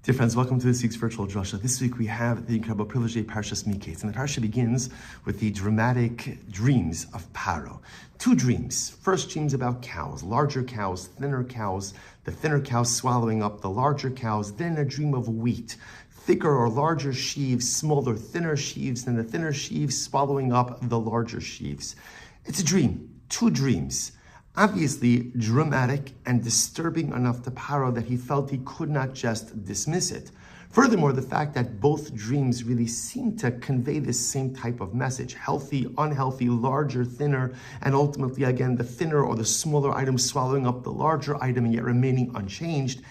Dear friends, welcome to this week's virtual drasha. This week we have the incredible privilege of Parshas Mikeytz, and the parsha begins with the dramatic dreams of Paro. Two dreams. First dreams about cows, larger cows, thinner cows, the thinner cows swallowing up the larger cows, then a dream of wheat, thicker or larger sheaves, smaller, thinner sheaves, and the thinner sheaves swallowing up the larger sheaves. It's a dream, two dreams. Obviously dramatic and disturbing enough to Paro that he felt he could not just dismiss it. Furthermore, the fact that both dreams really seem to convey this same type of message: healthy, unhealthy, larger, thinner, and ultimately, again, the thinner or the smaller item swallowing up the larger item and yet remaining unchanged,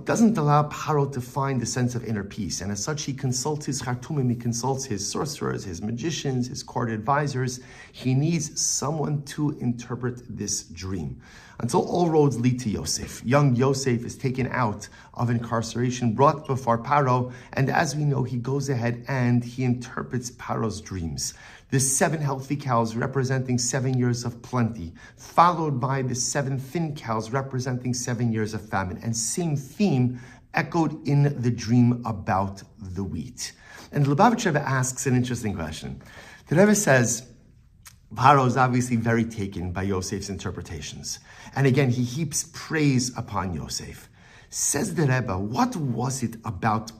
doesn't allow Paro to find a sense of inner peace. And as such, he consults his Chartumim, he consults his sorcerers, his magicians, his court advisors. He needs someone to interpret this dream. Until all roads lead to Yosef. Young Yosef is taken out of incarceration, brought before Paro, and as we know, he goes ahead and he interprets Paro's dreams. The 7 healthy cows representing 7 years of plenty, followed by the 7 thin cows representing 7 years of famine. And same theme echoed in the dream about the wheat. And the Lubavitch Rebbe asks an interesting question. The Rebbe says, Paro is obviously very taken by Yosef's interpretations. And again, he heaps praise upon Yosef. Says the Rebbe, what was it about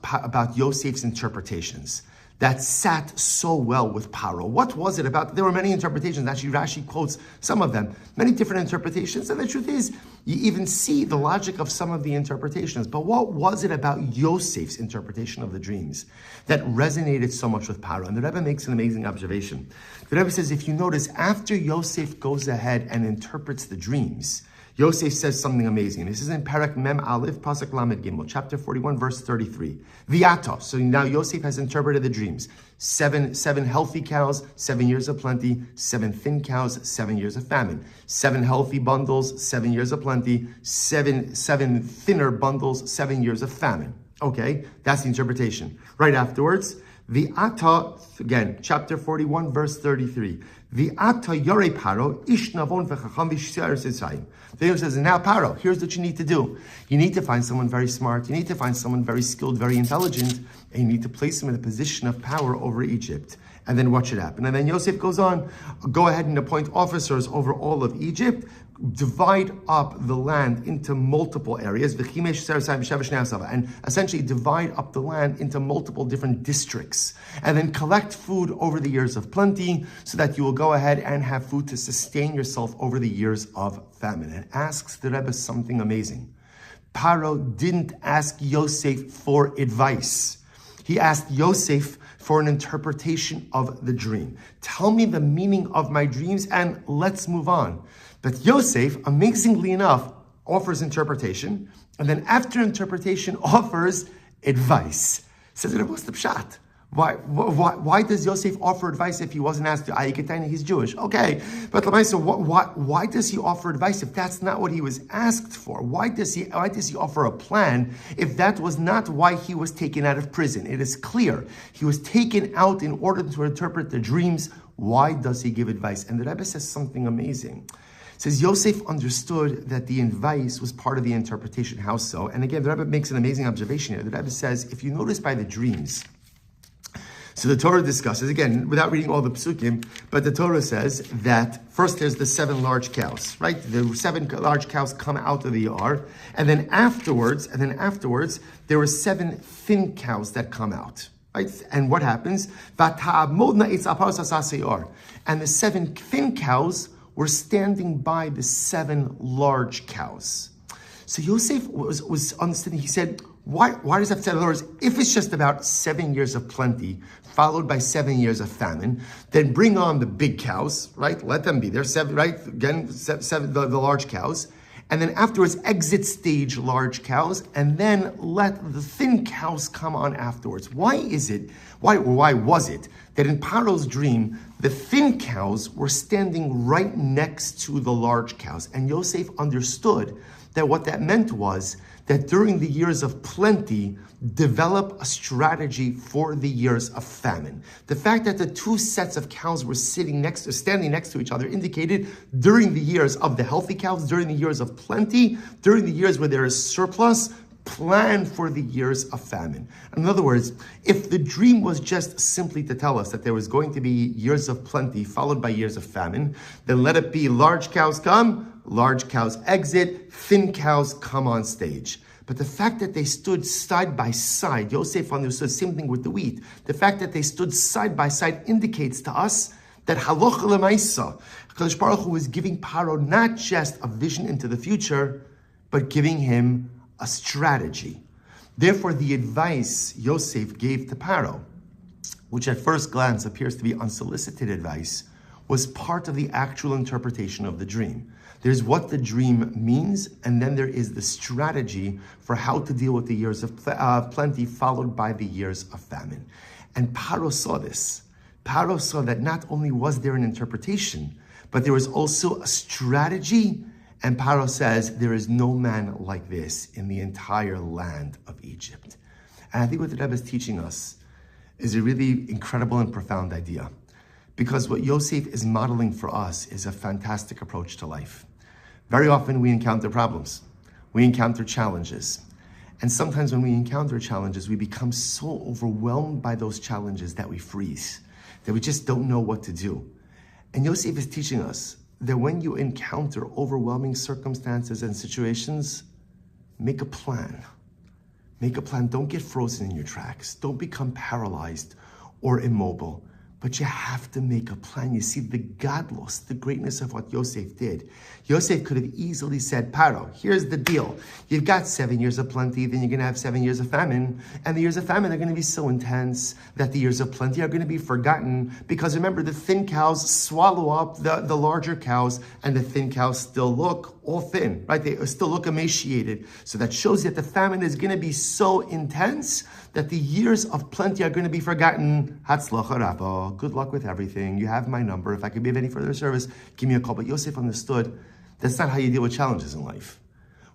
Yosef's interpretations that sat so well with Paro? What was it about? There were many interpretations. Actually, Rashi quotes some of them, many different interpretations. And the truth is, you even see the logic of some of the interpretations. But what was it about Yosef's interpretation of the dreams that resonated so much with Paro? And the Rebbe makes an amazing observation. The Rebbe says, if you notice, after Yosef goes ahead and interprets the dreams, Yosef says something amazing. This is in Parak Mem Aleph, Pasuk Lamed Gimel, chapter 41, verse 33. V'yato. So now Yosef has interpreted the dreams. Seven healthy cows, 7 years of plenty. 7 thin cows, 7 years of famine. 7 healthy bundles, 7 years of plenty. Seven thinner bundles, 7 years of famine. Okay, that's the interpretation. Right afterwards, V'ata, again, chapter 41, verse 33. V'ata yore Paro, ish navon v'chacham v'shar sisayim. Then he says, now Paro, here's what you need to do. You need to find someone very smart. You need to find someone very skilled, very intelligent, and you need to place him in a position of power over Egypt. And then what should happen? And then Yosef goes on, go ahead and appoint officers over all of Egypt, divide up the land into multiple areas, and essentially divide up the land into multiple different districts, and then collect food over the years of plenty so that you will go ahead and have food to sustain yourself over the years of famine. And asks the Rebbe something amazing. Paro didn't ask Yosef for advice. He asked Yosef for an interpretation of the dream. Tell me the meaning of my dreams and let's move on. But Yosef, amazingly enough, offers interpretation, and then after interpretation offers advice. Says, what's the pshat? Why does Yosef offer advice if he wasn't asked to? He's Jewish. Okay, but why does he offer advice if that's not what he was asked for? Why does he offer a plan if that was not why he was taken out of prison? It is clear he was taken out in order to interpret the dreams. Why does he give advice? And the Rebbe says something amazing. It says Yosef understood that the advice was part of the interpretation. How so? And again, the Rebbe makes an amazing observation here. The Rebbe says, if you notice by the dreams, so the Torah discusses, again, without reading all the psukim, but the Torah says that first there's the 7 large cows, right? The 7 large cows come out of the yard, and then afterwards, there were 7 thin cows that come out, right? And what happens? And the 7 thin cows were standing by the 7 large cows. So Yosef was understanding. He said, why does that have 7? In other words, if it's just about 7 years of plenty, followed by 7 years of famine, then bring on the big cows, right? Let them be there, 7, right? Again, 7 the large cows. And then afterwards, exit stage large cows, and then let the thin cows come on afterwards. Why was it that in Paro's dream, the thin cows were standing right next to the large cows? And Yosef understood that what that meant was that during the years of plenty, develop a strategy for the years of famine. The fact that the 2 sets of cows were standing next to each other indicated during the years of the healthy cows, during the years of plenty, during the years where there is surplus, Plan for the years of famine. In other words, if the dream was just simply to tell us that there was going to be years of plenty followed by years of famine, then let it be large cows come, large cows exit, thin cows come on stage. But the fact that they stood side by side, Yosef understood, same thing with the wheat. The fact that they stood side by side indicates to us that halacha l'maisa, HaKadosh Baruch Hu was giving Paro not just a vision into the future, but giving him a strategy. Therefore, the advice Yosef gave to Paro, which at first glance appears to be unsolicited advice, was part of the actual interpretation of the dream. There's what the dream means, and then there is the strategy for how to deal with the years of plenty followed by the years of famine. And Paro saw this. Paro saw that not only was there an interpretation, but there was also a strategy. And Paro says, there is no man like this in the entire land of Egypt. And I think what the Rebbe is teaching us is a really incredible and profound idea. Because what Yosef is modeling for us is a fantastic approach to life. Very often we encounter problems. We encounter challenges. And sometimes when we encounter challenges, we become so overwhelmed by those challenges that we freeze, that we just don't know what to do. And Yosef is teaching us that when you encounter overwhelming circumstances and situations, make a plan. Make a plan. Don't get frozen in your tracks. Don't become paralyzed or immobile. But you have to make a plan. You see the godless, the greatness of what Yosef did. Yosef could have easily said, Paro, here's the deal. You've got 7 years of plenty, then you're going to have 7 years of famine. And the years of famine are going to be so intense that the years of plenty are going to be forgotten. Because remember, the thin cows swallow up the larger cows, and the thin cows still look all thin, right? They still look emaciated. So that shows that the famine is going to be so intense that the years of plenty are going to be forgotten. Hatzlacha Rabbi, good luck with everything. You have my number. If I could be of any further service, give me a call. But Yosef understood that's not how you deal with challenges in life.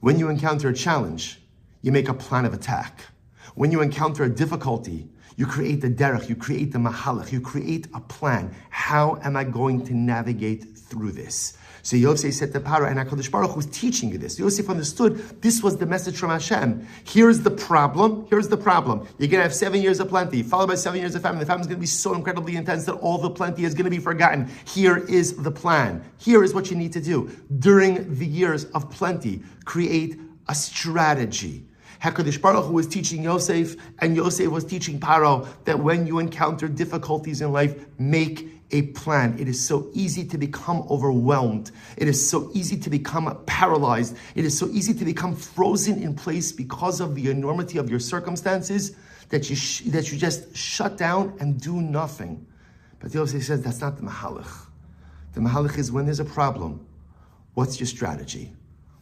When you encounter a challenge, you make a plan of attack. When you encounter a difficulty, you create the derech, you create the mahalach, you create a plan. How am I going to navigate through this? So Yosef said to Paro, and HaKadosh Baruch Hu was teaching you this. Yosef understood this was the message from Hashem. Here's the problem. Here's the problem. You're going to have 7 years of plenty, followed by 7 years of famine. The famine is going to be so incredibly intense that all the plenty is going to be forgotten. Here is the plan. Here is what you need to do. During the years of plenty, create a strategy. HaKadosh Baruch Hu was teaching Yosef, and Yosef was teaching Paro that when you encounter difficulties in life, make a plan. It is so easy to become overwhelmed. It is so easy to become paralyzed. It is so easy to become frozen in place because of the enormity of your circumstances that you just shut down and do nothing. But Yosef says that's not the mahalach. The mahalach is when there's a problem, what's your strategy?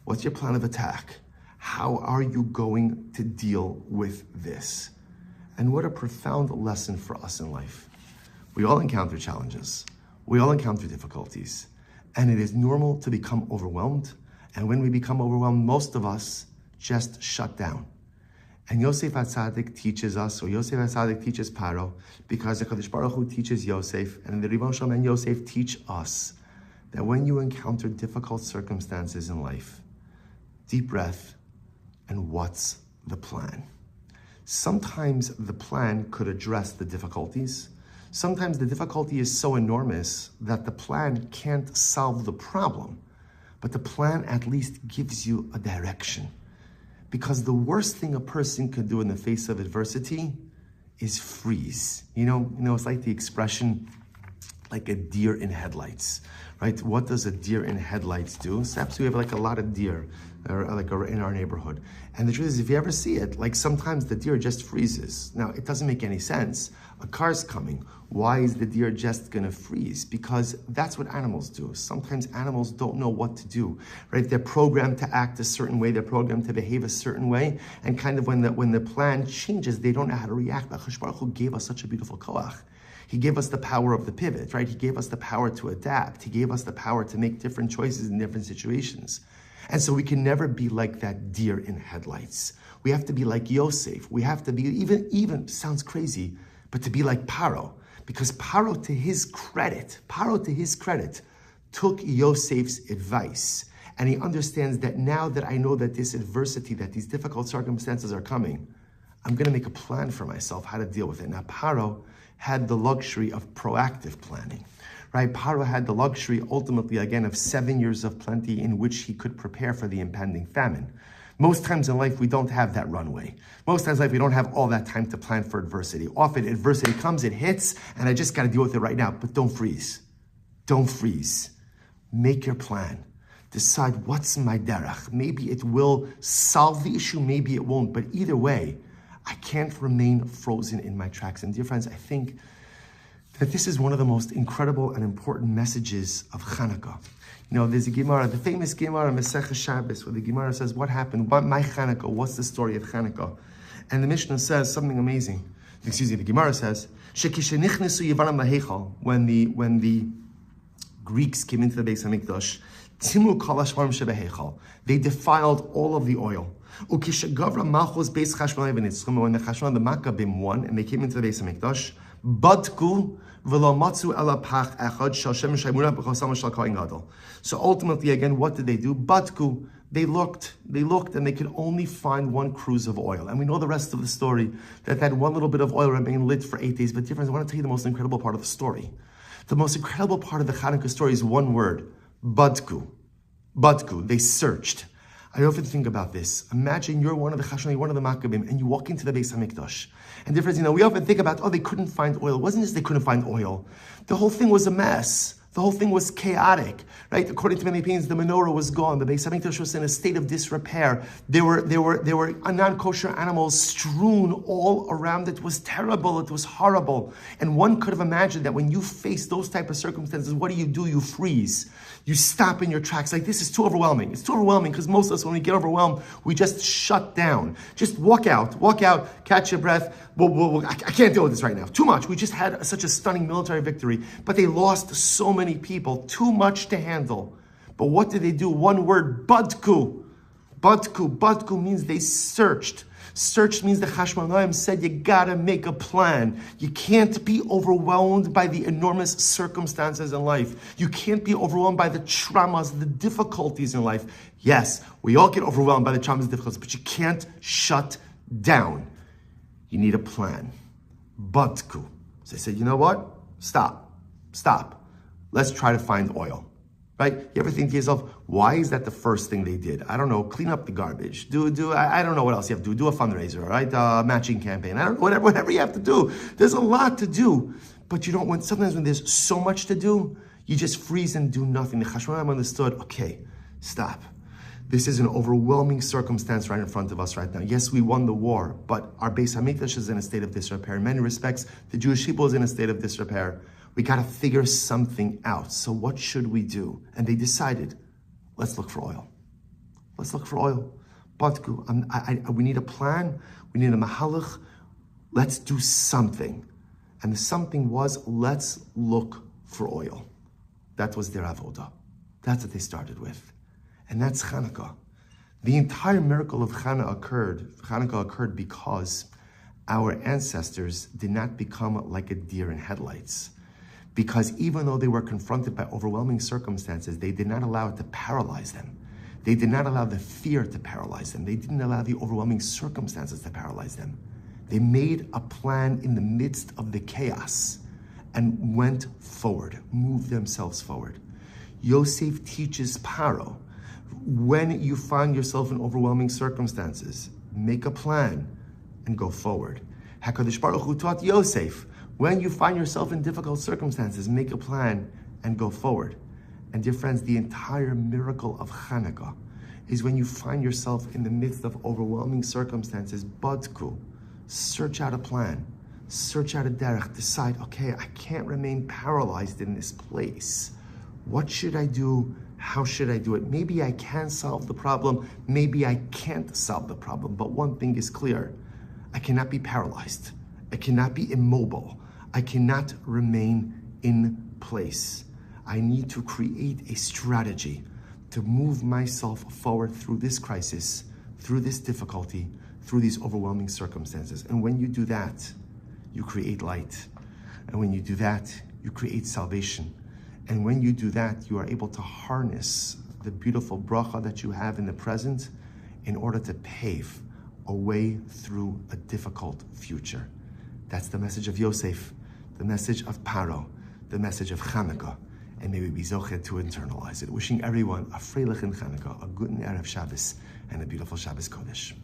What's your plan of attack? How are you going to deal with this? And what a profound lesson for us in life. We all encounter challenges. We all encounter difficulties. And it is normal to become overwhelmed. And when we become overwhelmed, most of us just shut down. And Yosef HaTzadik teaches us, or Yosef HaTzadik teaches Paro, because the HaKadosh Baruch Hu teaches Yosef, and the Ribbon Shalom and Yosef teach us that when you encounter difficult circumstances in life, deep breath, and what's the plan? Sometimes the plan could address the difficulties. Sometimes the difficulty is so enormous that the plan can't solve the problem, but the plan at least gives you a direction. Because the worst thing a person could do in the face of adversity is freeze. You know, it's like the expression, like a deer in headlights, right? What does a deer in headlights do? So perhaps we have like a lot of deer in our neighborhood. And the truth is, if you ever see it, like sometimes the deer just freezes. Now, it doesn't make any sense. A car's coming. Why is the deer just gonna freeze? Because that's what animals do. Sometimes animals don't know what to do, right? They're programmed to act a certain way. They're programmed to behave a certain way. And kind of when the plan changes, they don't know how to react. But HaKadosh Baruch Hu gave us such a beautiful koach. He gave us the power of the pivot, right? He gave us the power to adapt. He gave us the power to make different choices in different situations. And so we can never be like that deer in headlights. We have to be like Yosef. We have to be, even sounds crazy, but to be like Paro. Because Paro to his credit, took Yosef's advice. And he understands that now that I know that this adversity, that these difficult circumstances are coming, I'm going to make a plan for myself how to deal with it. Now, Paro had the luxury of proactive planning, right? Paro had the luxury, ultimately, again, of 7 years of plenty in which he could prepare for the impending famine. Most times in life, we don't have that runway. Most times in life, we don't have all that time to plan for adversity. Often, adversity comes, it hits, and I just got to deal with it right now. But don't freeze. Don't freeze. Make your plan. Decide what's my derech. Maybe it will solve the issue, maybe it won't. But either way, I can't remain frozen in my tracks. And dear friends, I think that this is one of the most incredible and important messages of Chanukah. You know, there's a Gemara, the famous Gemara, Masechah Shabbos, where the Gemara says, what happened? My Chanukah, what's the story of Chanukah? And the Mishnah says something amazing. The Gemara says, when the Greeks came into the Beis HaMikdash, they defiled all of the oil. When the Maccabim won and they came into the Beis HaMikdash, so ultimately, again, what did they do? Badku, they looked, and they could only find one cruse of oil. And we know the rest of the story, that one little bit of oil remained lit for 8 days. But different, I want to tell you the most incredible part of the story. The most incredible part of the Chanukah story is one word, badku. Badku, they searched. I often think about this. Imagine you're one of the Chashon, you're one of the Maccabim, and you walk into the Beis HaMikdash. And different, we often think about, they couldn't find oil. It wasn't just they couldn't find oil. The whole thing was a mess. The whole thing was chaotic, right? According to many opinions, the menorah was gone. The Beis HaMikdash was in a state of disrepair. There were non-kosher animals strewn all around. It was terrible. It was horrible. And one could have imagined that when you face those type of circumstances, what do? You freeze. You stop in your tracks. Like, this is too overwhelming. It's too overwhelming because most of us, when we get overwhelmed, we just shut down. Just walk out, catch your breath. I can't deal with this right now. Too much. We just had such a stunning military victory, but they lost so many people. Too much to handle. But what did they do? One word, badku. Badku means they searched. Search means the Chashmonaim said you gotta make a plan. You can't be overwhelmed by the enormous circumstances in life. You can't be overwhelmed by the traumas, the difficulties in life. Yes, we all get overwhelmed by the traumas and difficulties, but you can't shut down. You need a plan. Badku. So they said, you know what? Stop. Let's try to find oil. Right? You ever think to yourself, why is that the first thing they did? I don't know, clean up the garbage. I don't know what else you have to do. Do a fundraiser, right? Matching campaign. I don't know, whatever you have to do. There's a lot to do. But sometimes when there's so much to do, you just freeze and do nothing. The Chashmonaim understood, okay, stop. This is an overwhelming circumstance right in front of us right now. Yes, we won the war, but our Beis HaMikdash is in a state of disrepair. In many respects, the Jewish people is in a state of disrepair. We got to figure something out. So what should we do? And they decided, let's look for oil. Badku, we need a plan. We need a mahalach. Let's do something. And the something was, let's look for oil. That was their avodah. That's what they started with. And that's Chanukah. The entire miracle of Chanukah occurred because our ancestors did not become like a deer in headlights. Because even though they were confronted by overwhelming circumstances, they did not allow it to paralyze them. They did not allow the fear to paralyze them. They didn't allow the overwhelming circumstances to paralyze them. They made a plan in the midst of the chaos and went forward, moved themselves forward. Yosef teaches Paro, when you find yourself in overwhelming circumstances, make a plan and go forward. HaKadosh Baruch Hu taught Yosef, when you find yourself in difficult circumstances, make a plan and go forward. And dear friends, the entire miracle of Chanukah is when you find yourself in the midst of overwhelming circumstances, badku, search out a plan, search out a derech, decide, okay, I can't remain paralyzed in this place. What should I do? How should I do it? Maybe I can solve the problem, maybe I can't solve the problem, but one thing is clear, I cannot be paralyzed. I cannot be immobile. I cannot remain in place. I need to create a strategy to move myself forward through this crisis, through this difficulty, through these overwhelming circumstances. And when you do that, you create light. And when you do that, you create salvation. And when you do that, you are able to harness the beautiful bracha that you have in the present in order to pave a way through a difficult future. That's the message of Yosef, the message of Paro, the message of Chanukah, and may we be zoched to internalize it. Wishing everyone a freilichen Chanukah, a good Erev Shabbos, and a beautiful Shabbos Kodesh.